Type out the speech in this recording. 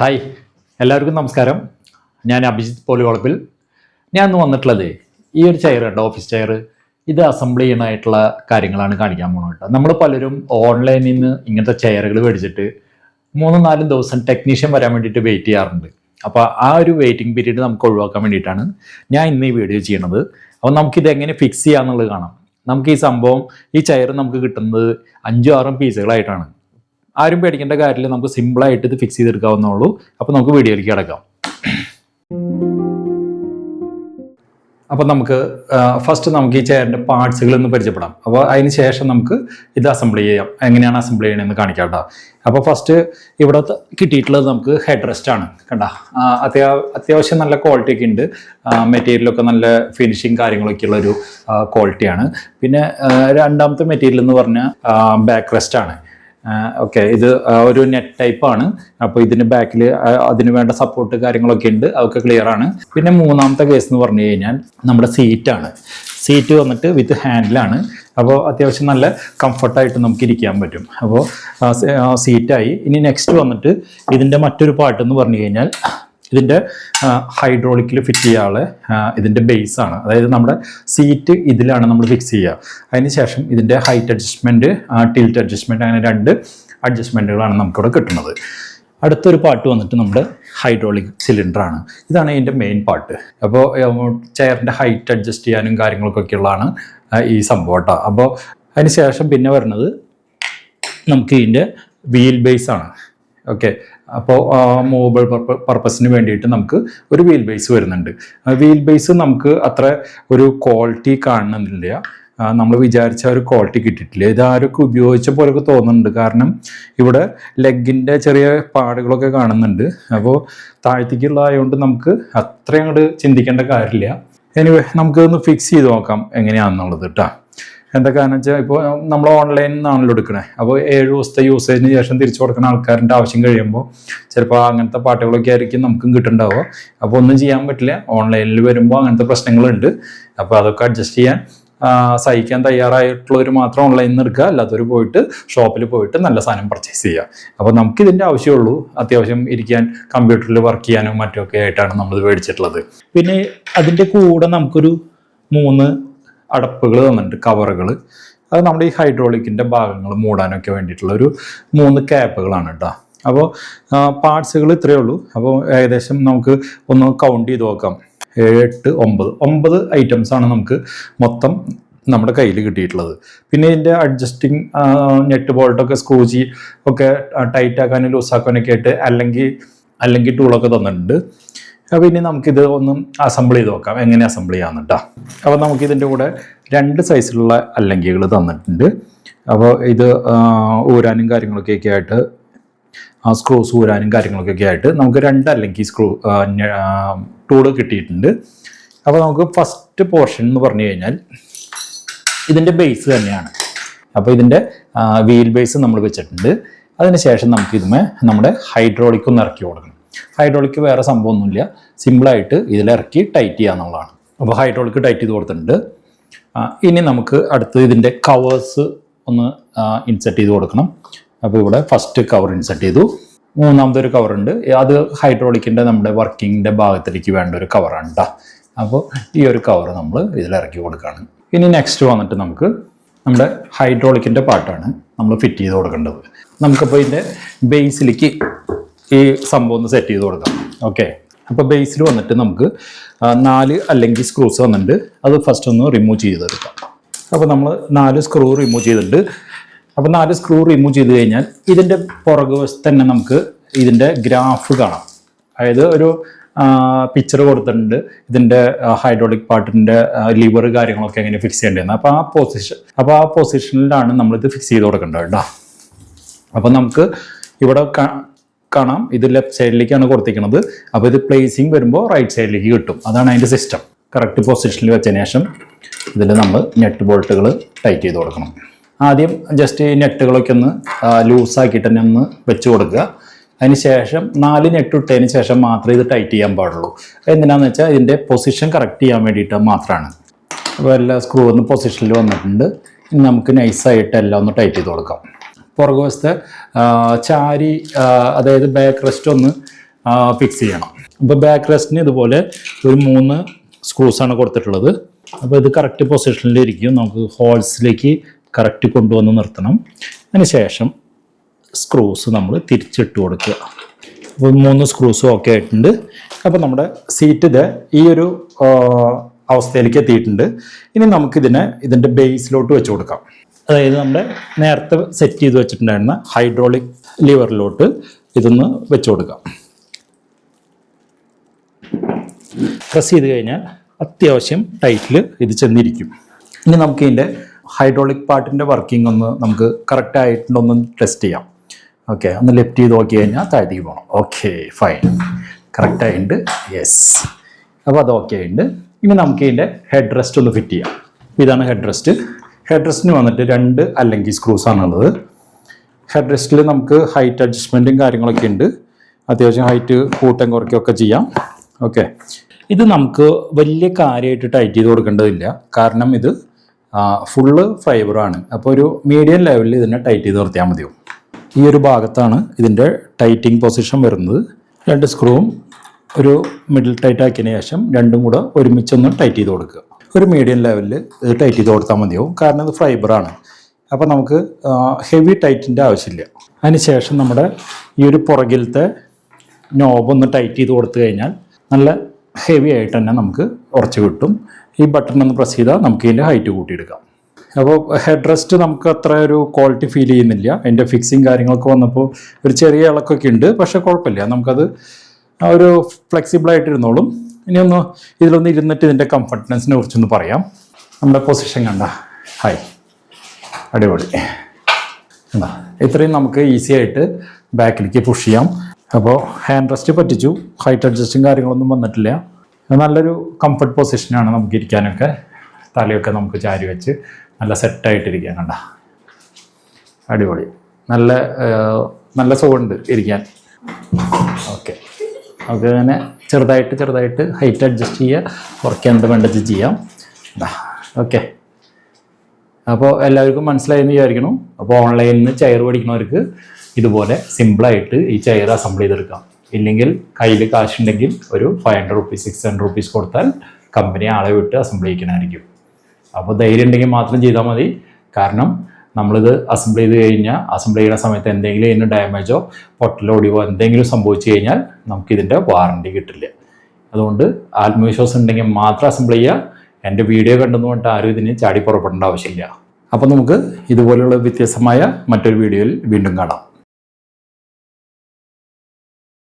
Hi, എല്ലാവർക്കും നമസ്കാരം. ഞാൻ അഭിജിത്ത് പോലുവളപ്പിൽ. ഞാൻ ഇന്ന് വന്നിട്ടുള്ളത് ഈ ഒരു ചെയർ ഉണ്ട്, ഓഫീസ് ചെയർ. ഇത് അസംബിൾ ചെയ്യാനായിട്ടുള്ള കാര്യങ്ങളാണ് കാണിക്കാൻ പോകുന്നത് കേട്ടോ. നമ്മൾ പലരും ഓൺലൈനിൽ നിന്ന് ഇങ്ങനത്തെ ചെയറുകൾ മേടിച്ചിട്ട് 3-4 ദിവസം ടെക്നീഷ്യൻ വരാൻ വേണ്ടിയിട്ട് വെയിറ്റ് ചെയ്യാറുണ്ട്. അപ്പോൾ ആ ഒരു വെയിറ്റിംഗ് പീരീഡ് നമുക്ക് ഒഴിവാക്കാൻ വേണ്ടിയിട്ടാണ് ഞാൻ ഇന്ന് ഈ വീഡിയോ ചെയ്യണത്. അപ്പോൾ നമുക്കിത് എങ്ങനെ ഫിക്സ് ചെയ്യാന്നുള്ളത് കാണാം. നമുക്ക് ഈ സംഭവം, ഈ ചെയർ നമുക്ക് കിട്ടുന്നത് 5-6 പീസുകളായിട്ടാണ്. ആരും പേടിക്കേണ്ട കാര്യമില്ല, നമുക്ക് സിമ്പിളായിട്ട് ഇത് ഫിക്സ് ചെയ്തെടുക്കാവുന്നുള്ളൂ. അപ്പോൾ നമുക്ക് വീഡിയോയിലേക്ക് കിടക്കാം. അപ്പോൾ നമുക്ക് ഫസ്റ്റ് നമുക്ക് ഈ ചെയറിൻ്റെ പാർട്സുകൾ ഒന്ന് പരിചയപ്പെടാം. അപ്പോൾ അതിന് ശേഷം നമുക്ക് ഇത് അസംബിൾ ചെയ്യാം. എങ്ങനെയാണ് അസംബിൾ ചെയ്യണമെന്ന് കാണിക്കാം കേട്ടോ. അപ്പോൾ ഫസ്റ്റ് ഇവിടെ കിട്ടിയിട്ടുള്ളത് നമുക്ക് ഹെഡ് റെസ്റ്റ് ആണ്. കണ്ട, അത്യാവശ്യം നല്ല ക്വാളിറ്റി ഒക്കെ ഉണ്ട്. മെറ്റീരിയലൊക്കെ നല്ല ഫിനിഷിങ് കാര്യങ്ങളൊക്കെ ഉള്ളൊരു ക്വാളിറ്റിയാണ്. പിന്നെ രണ്ടാമത്തെ മെറ്റീരിയൽ എന്ന് പറഞ്ഞാൽ ബാക്ക് റെസ്റ്റ് ആണ്. ഓക്കെ, ഇത് ഒരു നെറ്റ് ടൈപ്പാണ്. അപ്പോൾ ഇതിന് ബാക്കിൽ അതിന് വേണ്ട സപ്പോർട്ട് കാര്യങ്ങളൊക്കെ ഉണ്ട്, അതൊക്കെ ക്ലിയർ ആണ്. പിന്നെ മൂന്നാമത്തെ കേസ് എന്ന് പറഞ്ഞു കഴിഞ്ഞാൽ നമ്മുടെ സീറ്റാണ്. സീറ്റ് വന്നിട്ട് വിത്ത് ഹാൻഡിലാണ്. അപ്പോൾ അത്യാവശ്യം നല്ല കംഫർട്ടായിട്ട് നമുക്ക് ഇരിക്കാൻ പറ്റും. അപ്പോൾ സീറ്റായി. ഇനി നെക്സ്റ്റ് വന്നിട്ട് ഇതിൻ്റെ മറ്റൊരു പാർട്ട് എന്ന് പറഞ്ഞു കഴിഞ്ഞാൽ ഇതിൻ്റെ ഹൈഡ്രോളിക്കിൽ ഫിറ്റ് ചെയ്യാനുള്ള ഇതിൻ്റെ ബേസാണ്. അതായത് നമ്മുടെ സീറ്റ് ഇതിലാണ് നമ്മൾ ഫിക്സ് ചെയ്യുക. അതിന് ശേഷം ഇതിൻ്റെ ഹൈറ്റ് അഡ്ജസ്റ്റ്മെൻറ്റ്, ടിൽറ്റ് അഡ്ജസ്റ്റ്മെൻറ്റ്, അങ്ങനെ 2 അഡ്ജസ്റ്റ്മെൻറ്റുകളാണ് നമുക്കിവിടെ കിട്ടുന്നത്. അടുത്തൊരു പാർട്ട് വന്നിട്ട് നമ്മുടെ ഹൈഡ്രോളിക് സിലിണ്ടറാണ്. ഇതാണ് ഇതിൻ്റെ മെയിൻ പാർട്ട്. അപ്പോൾ ചെയറിൻ്റെ ഹൈറ്റ് അഡ്ജസ്റ്റ് ചെയ്യാനും കാര്യങ്ങൾക്കൊക്കെ ഉള്ളതാണ് ഈ സംഭവം കേട്ടോ. അപ്പോൾ അതിന് ശേഷം പിന്നെ വരുന്നത് നമുക്ക് ഇതിൻ്റെ വീൽ ബേസാണ്. ഓക്കെ, അപ്പോൾ മൂവബിൾ പർപ്പസിന് വേണ്ടിയിട്ട് നമുക്ക് ഒരു വീൽ ബേസ് വരുന്നുണ്ട്. വീൽ ബേസ് നമുക്ക് അത്ര ഒരു ക്വാളിറ്റി കാണുന്നില്ല, നമ്മൾ വിചാരിച്ച ഒരു ക്വാളിറ്റി കിട്ടിയിട്ടില്ല. ഇത് ആരൊക്കെ ഉപയോഗിച്ച പോലൊക്കെ തോന്നുന്നുണ്ട്. കാരണം ഇവിടെ ലെഗിൻ്റെ ചെറിയ പാടുകളൊക്കെ കാണുന്നുണ്ട്. അപ്പോൾ താഴ്ത്തിക്കുള്ളതായതുകൊണ്ട് നമുക്ക് അത്രയും അങ്ങോട്ട് ചിന്തിക്കേണ്ട കാര്യമില്ല. എനിവേ, നമുക്കൊന്ന് ഫിക്സ് ചെയ്ത് നോക്കാം എങ്ങനെയാണെന്നുള്ളത് കേട്ടോ. എന്താ കാരണം വെച്ചാൽ, ഇപ്പോൾ നമ്മൾ ഓൺലൈനിൽ നിന്നാണല്ലോ എടുക്കണേ. അപ്പോൾ 7 ദിവസത്തെ യൂസേജിന് ശേഷം തിരിച്ചു കൊടുക്കുന്ന ആൾക്കാരുടെ ആവശ്യം കഴിയുമ്പോൾ ചിലപ്പോൾ അങ്ങനത്തെ പാട്ടുകളൊക്കെ ആയിരിക്കും നമുക്കും കിട്ടുന്നുണ്ടാവുക. അപ്പോൾ ഒന്നും ചെയ്യാൻ പറ്റില്ല. ഓൺലൈനിൽ വരുമ്പോൾ അങ്ങനത്തെ പ്രശ്നങ്ങളുണ്ട്. അപ്പോൾ അതൊക്കെ അഡ്ജസ്റ്റ് ചെയ്യാൻ സഹിക്കാൻ തയ്യാറായിട്ടുള്ളവർ മാത്രം ഓൺലൈനിൽ നിന്ന് എടുക്കുക, അല്ലാത്തവർ പോയിട്ട് ഷോപ്പിൽ പോയിട്ട് നല്ല സാധനം പർച്ചേസ് ചെയ്യുക. അപ്പോൾ നമുക്ക് ഇതിൻ്റെ ആവശ്യമുള്ളൂ. അത്യാവശ്യം ഇരിക്കാൻ, കമ്പ്യൂട്ടറിൽ വർക്ക് ചെയ്യാനും മറ്റുമൊക്കെ ആയിട്ടാണ് നമ്മളിത് മേടിച്ചിട്ടുള്ളത്. പിന്നെ അതിൻ്റെ കൂടെ നമുക്കൊരു 3 അടപ്പുകൾ തന്നിട്ടുണ്ട്, കവറുകൾ. അത് നമ്മുടെ ഈ ഹൈഡ്രോളിക്കിൻ്റെ ഭാഗങ്ങൾ മൂടാനൊക്കെ വേണ്ടിയിട്ടുള്ള ഒരു 3 ക്യാപ്പുകളാണ് കേട്ടോ. അപ്പോൾ പാർട്സുകൾ ഇത്രയേ ഉള്ളൂ. അപ്പോൾ ഏകദേശം നമുക്ക് ഒന്ന് കൗണ്ട് ചെയ്ത് നോക്കാം. 8, 9 ഐറ്റംസ് ആണ് നമുക്ക് മൊത്തം നമ്മുടെ കയ്യിൽ കിട്ടിയിട്ടുള്ളത്. പിന്നെ ഇതിൻ്റെ അഡ്ജസ്റ്റിങ് നെറ്റ് ബോൾട്ടൊക്കെ സ്ക്രൂജി ഒക്കെ ടൈറ്റ് ആക്കാനും ലൂസാക്കാനൊക്കെ ആയിട്ട് അല്ലെങ്കിൽ ടൂളൊക്കെ തന്നിട്ടുണ്ട്. അപ്പോൾ ഇനി നമുക്കിത് ഒന്ന് അസംബിൾ ചെയ്ത് നോക്കാം, എങ്ങനെ അസംബിൾ ചെയ്യാമെന്ന് കേട്ടോ. അപ്പോൾ നമുക്കിതിൻ്റെ കൂടെ 2 സൈസിലുള്ള അല്ലങ്കികൾ തന്നിട്ടുണ്ട്. അപ്പോൾ ഇത് ഊരാനും കാര്യങ്ങളൊക്കെ ആയിട്ട്, സ്ക്രൂസ് ഊരാനും കാര്യങ്ങളൊക്കെ ആയിട്ട് നമുക്ക് 2 അല്ലങ്കി ടൂള് കിട്ടിയിട്ടുണ്ട്. അപ്പോൾ നമുക്ക് ഫസ്റ്റ് പോർഷൻ എന്ന് പറഞ്ഞു കഴിഞ്ഞാൽ ഇതിൻ്റെ ബേസ് തന്നെയാണ്. അപ്പോൾ ഇതിൻ്റെ വീൽ ബേസ് നമ്മൾ വെച്ചിട്ടുണ്ട്. അതിനുശേഷം നമുക്ക് ഇതുമേ നമ്മുടെ ഹൈഡ്രോളിക് ഒന്ന് ഇറക്കി കൊടുക്കണം. ഹൈഡ്രോളിക് വേറെ സംഭവമൊന്നുമില്ല, സിമ്പിളായിട്ട് ഇതിലിറക്കി ടൈറ്റ് ചെയ്യുക എന്നുള്ളതാണ്. അപ്പോൾ ഹൈഡ്രോളിക് ടൈറ്റ് ചെയ്ത് കൊടുത്തിട്ടുണ്ട്. ഇനി നമുക്ക് അടുത്ത് ഇതിൻ്റെ കവേഴ്സ് ഒന്ന് ഇൻസെർട്ട് ചെയ്ത് കൊടുക്കണം. അപ്പോൾ ഇവിടെ ഫസ്റ്റ് കവർ ഇൻസെർട്ട് ചെയ്തു. മൂന്നാമത്തെ ഒരു കവറുണ്ട്, അത് ഹൈഡ്രോളിക്കിൻ്റെ നമ്മുടെ വർക്കിങ്ങിൻ്റെ ഭാഗത്തിലേക്ക് വേണ്ട ഒരു കവറാണ് കേട്ടോ. അപ്പോൾ ഈ ഒരു കവർ നമ്മൾ ഇതിലിറക്കി കൊടുക്കുകയാണ്. ഇനി നെക്സ്റ്റ് വന്നിട്ട് നമുക്ക് നമ്മുടെ ഹൈഡ്രോളിക്കിൻ്റെ പാർട്ടാണ് നമ്മൾ ഫിറ്റ് ചെയ്ത് കൊടുക്കേണ്ടത്. നമുക്കിപ്പോൾ ഇതിൻ്റെ ബേസിലേക്ക് ഈ സംഭവം ഒന്ന് സെറ്റ് ചെയ്ത് കൊടുക്കാം. ഓക്കെ, അപ്പോൾ ബേസിൽ വന്നിട്ട് നമുക്ക് 4 അല്ലെങ്കിൽ സ്ക്രൂസ് വന്നിട്ടുണ്ട്. അത് ഫസ്റ്റ് ഒന്ന് റിമൂവ് ചെയ്തെടുക്കാം. അപ്പോൾ നമ്മൾ 4 സ്ക്രൂ റിമൂവ് ചെയ്തിട്ടുണ്ട്. അപ്പോൾ 4 സ്ക്രൂ റിമൂവ് ചെയ്ത് കഴിഞ്ഞാൽ ഇതിൻ്റെ പുറകുവശത്ത് തന്നെ നമുക്ക് ഇതിൻ്റെ ഗ്രാഫ് കാണാം. അതായത് ഒരു പിക്ചർ കൊടുത്തിട്ടുണ്ട് ഇതിൻ്റെ ഹൈഡ്രോളിക് പാർട്ടിൻ്റെ ലിവർ കാര്യങ്ങളൊക്കെ എങ്ങനെ ഫിക്സ് ചെയ്യേണ്ടതെന്ന്. അപ്പോൾ ആ പൊസിഷനിലാണ് നമ്മളിത് ഫിക്സ് ചെയ്ത് കൊടുക്കേണ്ടത് കേട്ടോ. അപ്പോൾ നമുക്ക് ഇവിടെ കാണാം, ഇത് ലെഫ്റ്റ് സൈഡിലേക്കാണ് കൊടുത്തിരിക്കുന്നത്. അപ്പോൾ ഇത് പ്ലേസിങ് വരുമ്പോൾ റൈറ്റ് സൈഡിലേക്ക് കിട്ടും. അതാണ് അതിൻ്റെ സിസ്റ്റം. കറക്റ്റ് പൊസിഷനിൽ വെച്ചതിന് ശേഷം ഇതിൽ നമ്മൾ നെറ്റ് ബോൾട്ടുകൾ ടൈറ്റ് ചെയ്ത് കൊടുക്കണം. ആദ്യം ജസ്റ്റ് ഈ നെറ്റുകളൊക്കെ ഒന്ന് ലൂസാക്കിയിട്ട് തന്നെ ഒന്ന് വെച്ച് കൊടുക്കുക. അതിന് ശേഷം 4 നെറ്റ് ഇട്ടതിന് ശേഷം മാത്രമേ ഇത് ടൈറ്റ് ചെയ്യാൻ പാടുള്ളൂ. എന്തിനാണെന്ന് വെച്ചാൽ ഇതിൻ്റെ പൊസിഷൻ കറക്റ്റ് ചെയ്യാൻ വേണ്ടിയിട്ട് മാത്രമാണ്. അപ്പോൾ എല്ലാ സ്ക്രൂ ഒന്ന് പൊസിഷനിൽ വന്നിട്ടുണ്ട്. ഇനി നമുക്ക് നൈസായിട്ട് എല്ലാം ഒന്ന് ടൈറ്റ് ചെയ്ത് കൊടുക്കാം. പുറകുവശത്തെ ചാരി, അതായത് ബാക്ക് റെസ്റ്റ് ഒന്ന് ഫിക്സ് ചെയ്യണം. അപ്പോൾ ബാക്ക് റെസ്റ്റിന് ഇതുപോലെ ഒരു 3 സ്ക്രൂസാണ് കൊടുത്തിട്ടുള്ളത്. അപ്പോൾ ഇത് കറക്റ്റ് പൊസിഷനിലിരിക്കും. നമുക്ക് ഹോൾസിലേക്ക് കറക്റ്റ് കൊണ്ടുവന്ന് നിർത്തണം. അതിന് ശേഷം സ്ക്രൂസ് നമ്മൾ തിരിച്ചിട്ട് കൊടുക്കുക. അപ്പോൾ 3 സ്ക്രൂസും ഓക്കെ ആയിട്ടുണ്ട്. അപ്പോൾ നമ്മുടെ സീറ്റ് ഈ ഒരു അവസ്ഥയിലേക്ക് എത്തിയിട്ടുണ്ട്. ഇനി നമുക്കിതിനെ ഇതിൻ്റെ ബേസിലോട്ട് വെച്ച് കൊടുക്കാം. അതായത് നമ്മുടെ നേരത്തെ സെറ്റ് ചെയ്ത് വെച്ചിട്ടുണ്ടായിരുന്ന ഹൈഡ്രോളിക് ലിവറിലോട്ട് ഇതൊന്ന് വെച്ച് കൊടുക്കാം. പ്രസ് ചെയ്ത് കഴിഞ്ഞാൽ അത്യാവശ്യം ടൈറ്റിൽ ഇത് ചെന്നിരിക്കും. ഇനി നമുക്ക് ഇതിൻ്റെ ഹൈഡ്രോളിക് പാർട്ടിൻ്റെ വർക്കിംഗ് ഒന്ന് നമുക്ക് കറക്റ്റ് ആയിട്ടുണ്ടൊന്ന് ടെസ്റ്റ് ചെയ്യാം. ഓക്കെ, ഒന്ന് ലെഫ്റ്റ് ചെയ്ത് നോക്കി കഴിഞ്ഞാൽ താഴത്തേക്ക് പോകണം. Okay, fine, കറക്റ്റായിട്ടുണ്ട്. യെസ്, അപ്പോൾ അത് ഓക്കെ ആയിട്ടുണ്ട്. ഇനി നമുക്ക് ഇതിൻ്റെ ഹെഡ് റെസ്റ്റ് ഒന്ന് ഫിറ്റ് ചെയ്യാം. ഇതാണ് ഹെഡ് റെസ്റ്റ്. ഹെഡ് റെസ്റ്റിന് വന്നിട്ട് 2 അല്ലെങ്കിൽ സ്ക്രൂസാണുള്ളത്. ഹെഡ് റെസ്റ്റിൽ നമുക്ക് ഹൈറ്റ് അഡ്ജസ്റ്റ്മെൻറ്റും കാര്യങ്ങളൊക്കെ ഉണ്ട്. അത്യാവശ്യം ഹൈറ്റ് കൂട്ടം കുറയ്ക്കുകയൊക്കെ ചെയ്യാം. ഓക്കെ, ഇത് നമുക്ക് വലിയ കാര്യമായിട്ട് ടൈറ്റ് ചെയ്ത് കൊടുക്കേണ്ടതില്ല. കാരണം ഇത് ഫുള്ള് ഫൈബറാണ്. അപ്പോൾ ഒരു മീഡിയം ലെവലിൽ ഇതിനെ ടൈറ്റ് ചെയ്ത് നിർത്തിയാൽ മതിയാവും. ഈ ഒരു ഭാഗത്താണ് ഇതിൻ്റെ ടൈറ്റിങ് പൊസിഷൻ വരുന്നത്. 2 സ്ക്രൂവും ഒരു മിഡിൽ ടൈറ്റ് ആക്കിയതിന് ശേഷം 2ഉം കൂടെ ഒരുമിച്ചൊന്ന് ടൈറ്റ് ചെയ്ത് കൊടുക്കുക. ഒരു മീഡിയം ലെവലിൽ ഇത് ടൈറ്റ് ചെയ്ത് കൊടുത്താൽ മതിയാവും. കാരണം ഇത് ഫൈബറാണ്. അപ്പോൾ നമുക്ക് ഹെവി ടൈറ്റിൻ്റെ ആവശ്യമില്ല. അതിന് ശേഷം നമ്മുടെ ഈ ഒരു പുറകിലത്തെ നോബ് ഒന്ന് ടൈറ്റ് ചെയ്ത് കൊടുത്തു കഴിഞ്ഞാൽ നല്ല ഹെവി ആയിട്ട് തന്നെ നമുക്ക് ഉറച്ച് കിട്ടും. ഈ ബട്ടൺ ഒന്ന് പ്രസ് ചെയ്താൽ നമുക്ക് ഇതിൻ്റെ ഹൈറ്റ് കൂട്ടിയെടുക്കാം. അപ്പോൾ ഹെഡ് റെസ്റ്റ് നമുക്ക് അത്ര ഒരു ക്വാളിറ്റി ഫീൽ ചെയ്യുന്നില്ല. അതിൻ്റെ ഫിക്സിങ് കാര്യങ്ങളൊക്കെ വന്നപ്പോൾ ഒരു ചെറിയ ഇളക്കൊക്കെ ഉണ്ട്. പക്ഷേ കുഴപ്പമില്ല, നമുക്കത് ഒരു ഫ്ലെക്സിബിളായിട്ട് ഇരുന്നോളും. ഇനിയൊന്ന് ഇതിലൊന്ന് ഇരുന്നിട്ട് ഇതിൻ്റെ കംഫർട്ട്നെസ്സിനെ കുറിച്ചൊന്ന് പറയാം. നമ്മുടെ പൊസിഷൻ കണ്ട, ഹായ്, അടിപൊളി. എന്താ ഇത്രയും നമുക്ക് ഈസി ആയിട്ട് ബാക്കിലേക്ക് പുഷ് ചെയ്യാം. അപ്പോൾ ഹാൻഡ് റെസ്റ്റ് പറ്റിച്ചു. ഹൈറ്റ് അഡ്ജസ്റ്റും കാര്യങ്ങളൊന്നും വന്നിട്ടില്ല. നല്ലൊരു കംഫർട്ട് പൊസിഷനാണ് നമുക്ക് ഇരിക്കാനൊക്കെ. തലയൊക്കെ നമുക്ക് ചാരി വെച്ച് നല്ല സെറ്റായിട്ടിരിക്കാൻ കണ്ട, അടിപൊളി. നല്ല സുഖമുണ്ട് ഇരിക്കാൻ. ഓക്കെ, നമുക്ക് അങ്ങനെ ചെറുതായിട്ട് ഹൈറ്റ് അഡ്ജസ്റ്റ് ചെയ്യുക, കുറയ്ക്കാൻ എന്ത് വേണ്ടത് ചെയ്യാം. ഓക്കെ, അപ്പോൾ എല്ലാവർക്കും മനസ്സിലായെന്ന് വിചാരിക്കണം. അപ്പോൾ ഓൺലൈനിൽ നിന്ന് ചെയർ പഠിക്കുന്നവർക്ക് ഇതുപോലെ സിമ്പിളായിട്ട് ഈ ചെയർ അസംബിൾ ചെയ്തെടുക്കാം. ഇല്ലെങ്കിൽ കയ്യിൽ കാശുണ്ടെങ്കിൽ ഒരു 500 റുപ്പീസ് 600 റുപ്പീസ് കൊടുത്താൽ കമ്പനി ആളെ വിട്ട് അസംബിൾ ചെയ്യിക്കണമായിരിക്കും. അപ്പോൾ ധൈര്യം ഉണ്ടെങ്കിൽ മാത്രം ചെയ്താൽ മതി. കാരണം നമ്മളിത് അസംബിൾ ചെയ്ത് കഴിഞ്ഞാൽ അസംബിൾ ചെയ്യുന്ന സമയത്ത് എന്തെങ്കിലും ഇതിന് ഡാമേജോ പൊട്ടലോ ഒടിവോ എന്തെങ്കിലും സംഭവിച്ചു കഴിഞ്ഞാൽ നമുക്കിതിൻ്റെ വാറണ്ടി കിട്ടില്ല. അതുകൊണ്ട് ആത്മവിശ്വാസം ഉണ്ടെങ്കിൽ മാത്രം അസംബിൾ ചെയ്യുക. എൻ്റെ വീഡിയോ കണ്ടെന്ന് പറഞ്ഞിട്ട് ആരും ഇതിന് ചാടി പുറപ്പെടേണ്ട ആവശ്യമില്ല. അപ്പോൾ നമുക്ക് ഇതുപോലെയുള്ള വ്യത്യസ്തമായ മറ്റൊരു വീഡിയോയിൽ വീണ്ടും കാണാം.